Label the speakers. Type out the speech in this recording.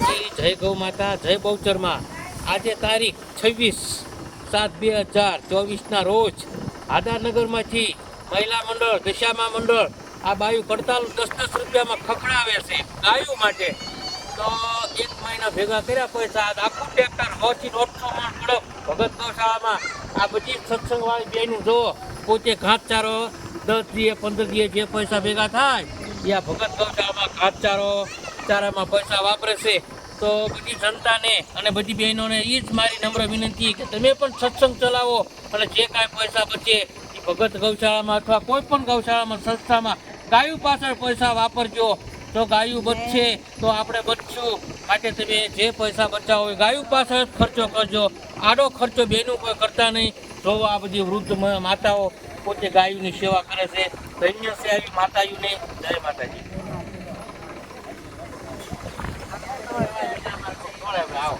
Speaker 1: માતાજી, જય ગૌ માતા, જય બહુચરમાં. આજે તારીખ 26/7/2024 રોજ આદાનગરમાંથી મહિલા મંડળ, દશામા મંડળ આ બાયુ કડતાલ 10-10 રૂપિયામાં ખખડાવે છે ગાયો માટે. તો એક મહિના ભેગા કર્યા પૈસા, આખું ટ્રેક્ટર 100-150 મણ કડપ ભગત ગૌશાળામાં. આ બધી સત્સંગવાળી બેનું જુઓ, પોતે ઘાસચારો 10 દીએ 15 દીએ જે પૈસા ભેગા થાય એ આ ભગત ગૌશાળામાં ચારામાં પૈસા વાપરે છે. તો બધી જનતાને અને બધી બહેનોને એ જ મારી નમ્ર વિનંતી કે તમે પણ સત્સંગ ચલાવો અને જે કાંઈ પૈસા બચે એ ભગત ગૌશાળામાં અથવા કોઈ પણ ગૌશાળામાં સંસ્થામાં ગાયું પાછળ પૈસા વાપરજો. જો ગાયું બચશે તો આપણે બચશું. માટે તમે જે પૈસા બચાવો એ ગાયું પાછળ ખર્ચો કરજો. આડો ખર્ચો બેનું કોઈ કરતા નહીં. જો આ બધી વૃદ્ધ માતાઓ પોતે ગાયોની સેવા કરે છે. ધન્ય છે આવી માતાઓને. જય માતાજી. આવો.